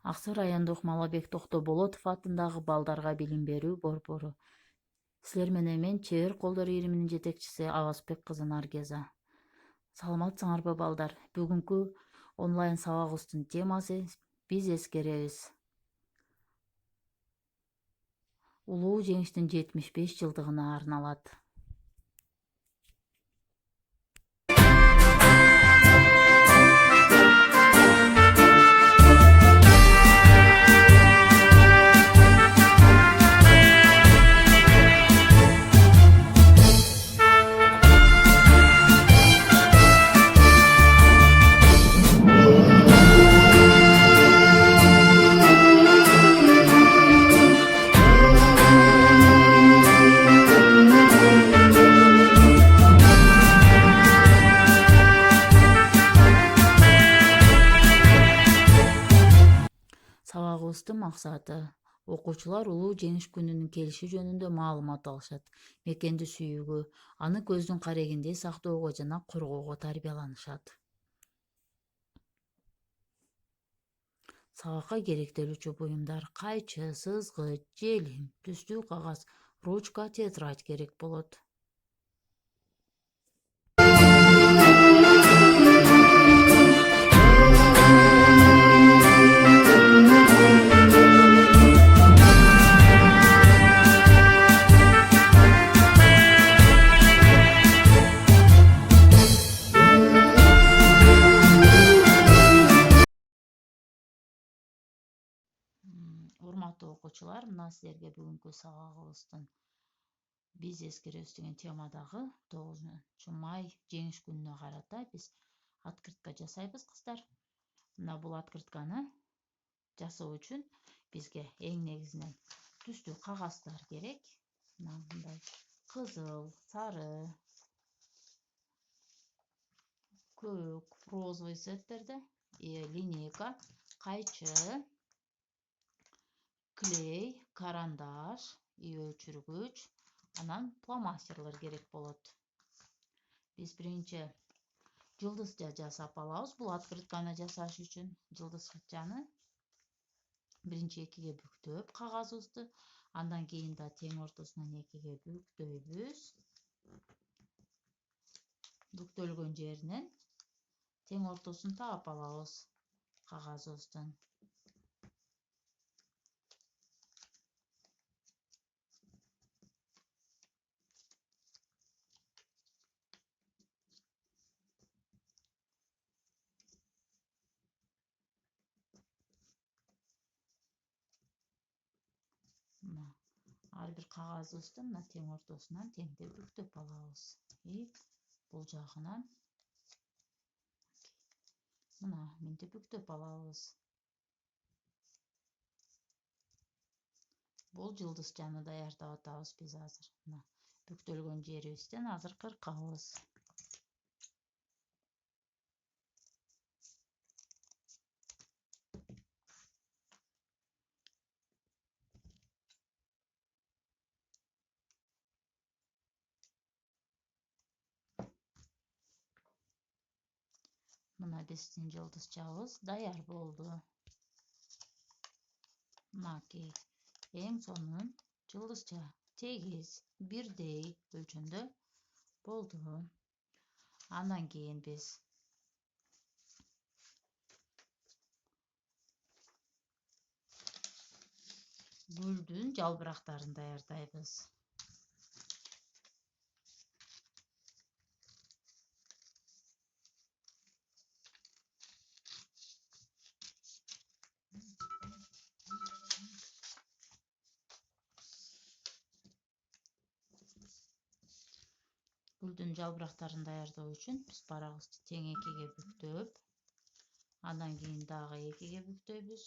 Аксы райондук Малабек Токтоболотов атындагы балдарга билим берүү борбору. Силер менен мен чебер колдор ириминин жетекчиси Абазбек кызы Наргеза. Саламатсыңарбы балдар? Бүгүнкү онлайн сабагыбыздын темасы биз эскеребиз. Улуу жеңиштин 75 жылдыгына арналат. Сабагыбыздын максаты окуучулар улуу жеңиш күнүнүн келиши жөнүндө маалымат алышат, мекенди сүйүүгө, аны көздүн карегиндей сактоого жана коргоого тарбияланышат. Сабакка керектелүүчү буюмдар кайчы, сызгыч, желим, түстүү кагаз, ручка, тетрадь керек болот. Урматтуу окуучулар, мына силерге бүгүнкү сабагыбыздын биз эскеребиз деген темадагы 9 май жеңиш күнүнө карата биз открытка жасайбыз кыздар. Мына бул открытканы жасоо үчүн бизге эң негизинен түстүү кагаздар керек. Мындай кызыл, сары, көк, розовый цветтерде линейка, кайчы, клей, карандаш, өчүргүч, анан фломастерлер керек болот. Биз биринчи жылдызча жасап алабыз. Бул открытканы жасаш үчүн жылдызчаны биринчи экиге бүктөп кагазыбызды, андан кийин да тең ортосунан экиге бүктөйбүз. Бүктөлгөн жеринен тең ортосун таап алабыз кагазыбыздын. Ар бир кагазыбызды мына тең ортосунан теңдеп бүктөп алабыз. Бул жагынан мына мынтип бүктөп алабыз. Бул жылдызчаны даярдап атабыз биз азыр. Мына бүктөлгөн жерибизден азыр кыркабыз. Мына биздин жылдызчабыз даяр болду. Мынакей эң сонун жылдызча тегиз, бирдей өлчөмдө болду. Андан кийин биз гүлдүн жалбырактарын даярдайбыз. Гүлдүн жалбырактарын даярдоо үчүн биз барабызды тең экиге бүктөп, андан кийин дагы экиге бүктөйбүз.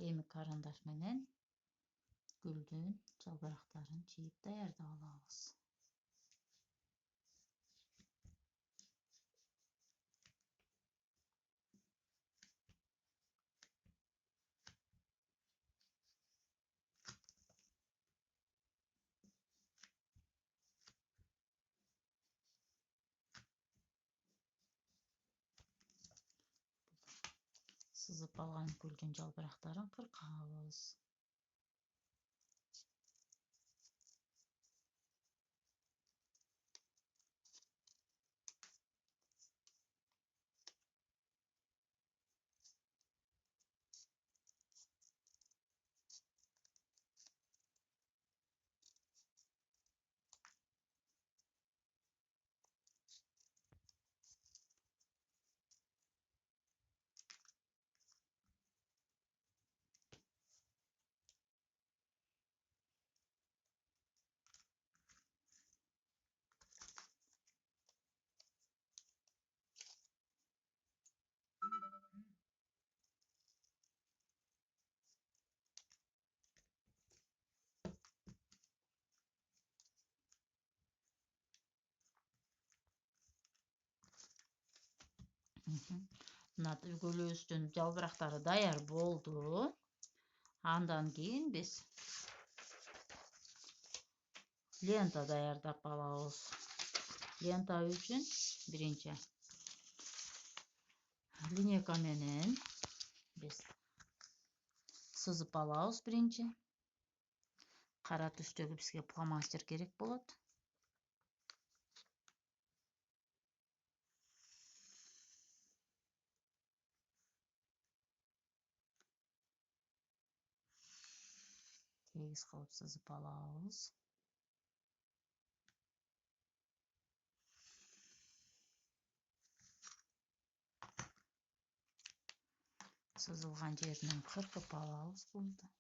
Эми карандаш менен гүлдүн жалбырактарын чийип даярдап алабыз. Сызып алган гүлдүн жалбырактарын кыркабыз. Мына гүлүбүздүн жалбырактары даяр болду. Андан кийин биз лента даярдап алабыз. Лента үчүн биринчи линейка менен биз сызып алабыз биринчи. Кара түстөгү бизге фломастер керек болот. Тегиз кылып сызып алабыз. Сызылган жеринен кыркып алабыз булду.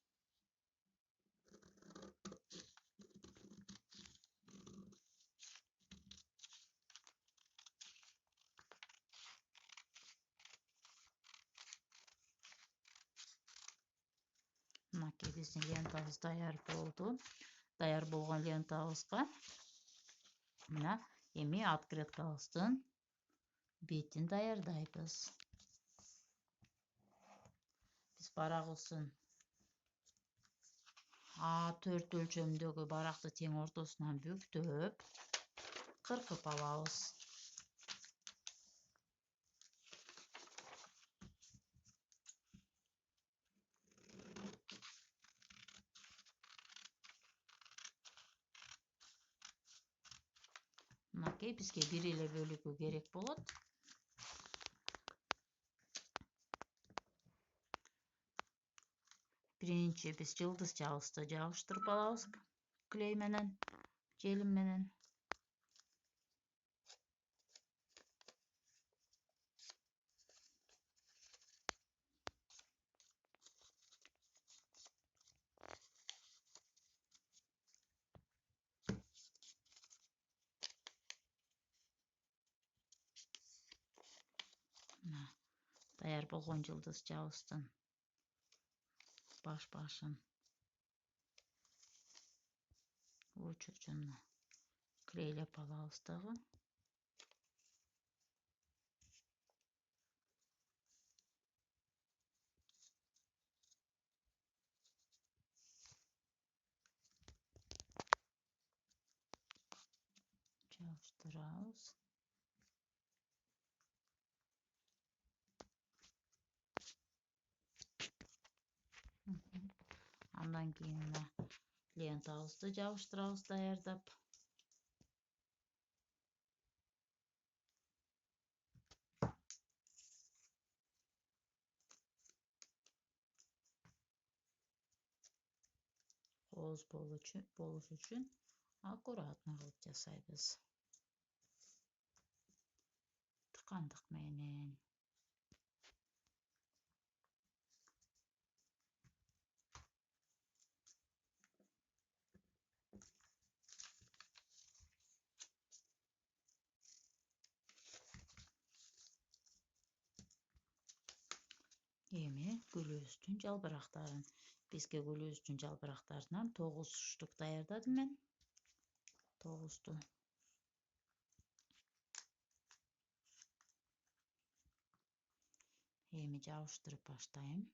Мынакей биздин лентабыз даяр болду. Даяр болгон лентабызга мына эми открыткабыздын бетин даярдайбыз. Биз барагыбыздын A4 өлчөмүндөгү баракты тең ортосунан бүктөп кыркып алабыз. Мынакей бизге бир эле бөлүгү керек болот. Биринчи биз жылдызчабызды жабыштырып алабыз клей менен, желим менен. Даяр болгон жылдызчабыздын баш-башын уч-учуна клейлеп алабыз дагы. Жабыштырабыз. Андан кийин мына лентабызды жабыштырабыз даярдап. Кооз болуш үчүн аккуратно кылып жасайбыз. Тыкандык менен. Эми гүлүбүздүн жалбырактарын. Бизге гүлүбүздүн жалбырактарынан 9 штук даярдадым мен. 9-ту. Эми жабыштырып баштайм.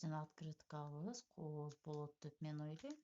биздин открыткабыз кооз болот деп мен ойлойм.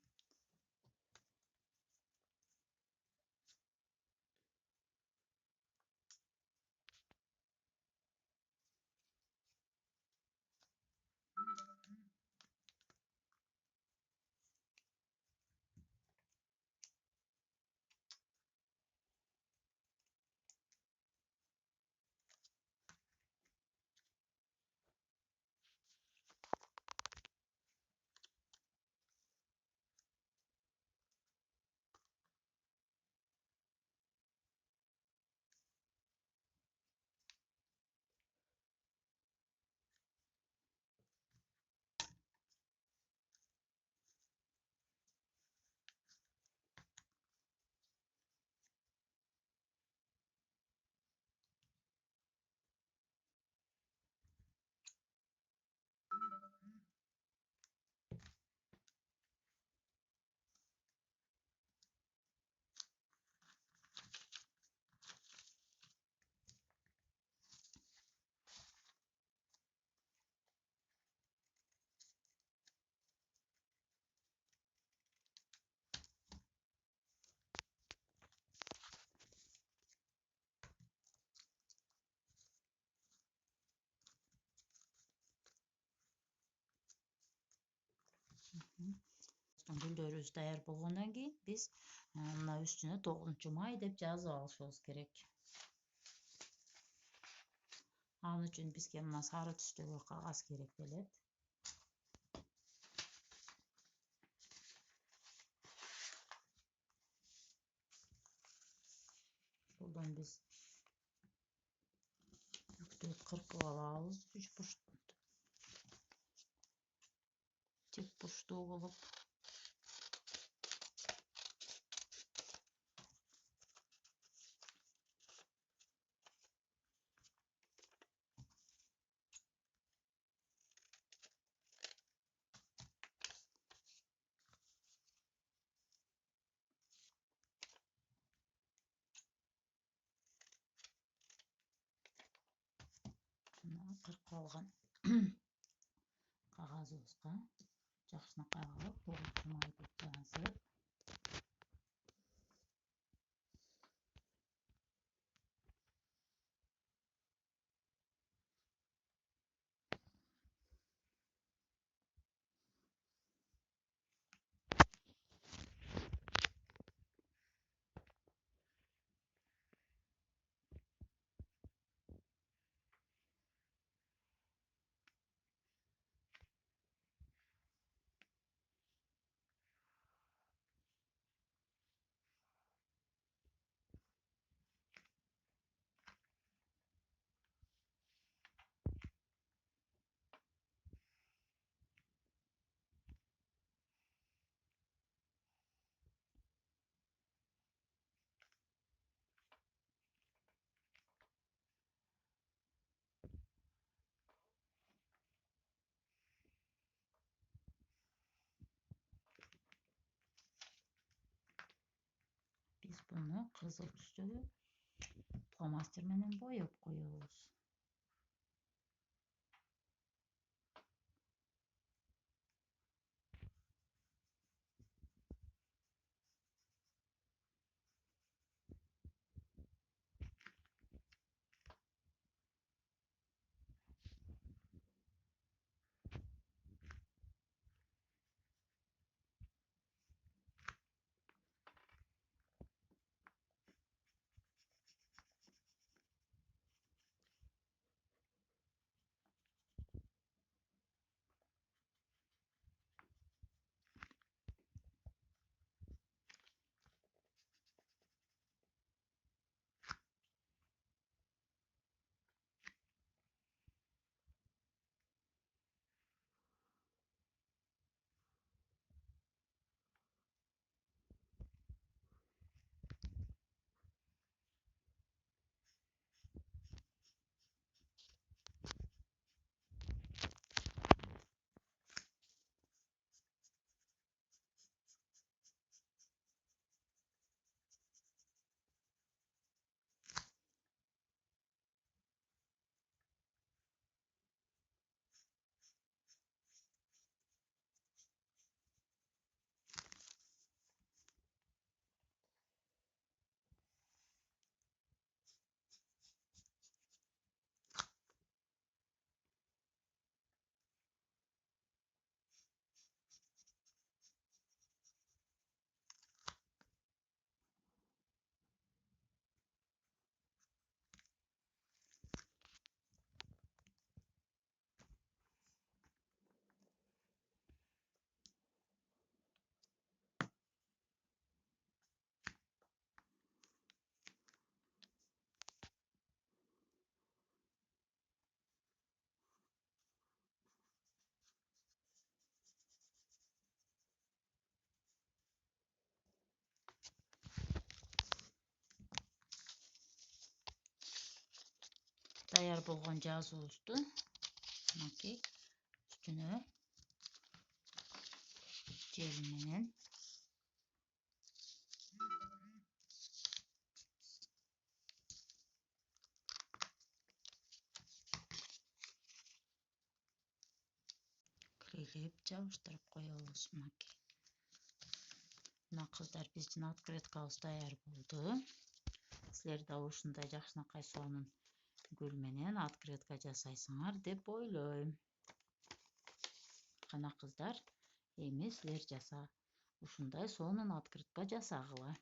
Гүлдөрүбүз даяр болгондон кийин биз мына үстүнө 9 май деп жазып алышыбыз керек. Ал үчүн бизге мына сары түстөгү кагаз керек белет. Булдан биз бүктөп кыркып алабыз, тик бурчтуу болуп. Мына кыркып алган кагазыбызга жакшынакай кылып 9 май деп жазып, биз буну кызыл түстөгү фломастер менен боеп коебуз. даяр болгон жазуубузду мынакей үстүнө жел менен клейлеп жабыштырып коебуз. Мынакей. Мына кыздар биздин открыткабыз даяр болду. Силер да ушундай жакшынакай сонун гүл менен открытка жасайсыңар деп ойлойм. Кана кыздар, эми силер ушундай сонун открытка жасагыла.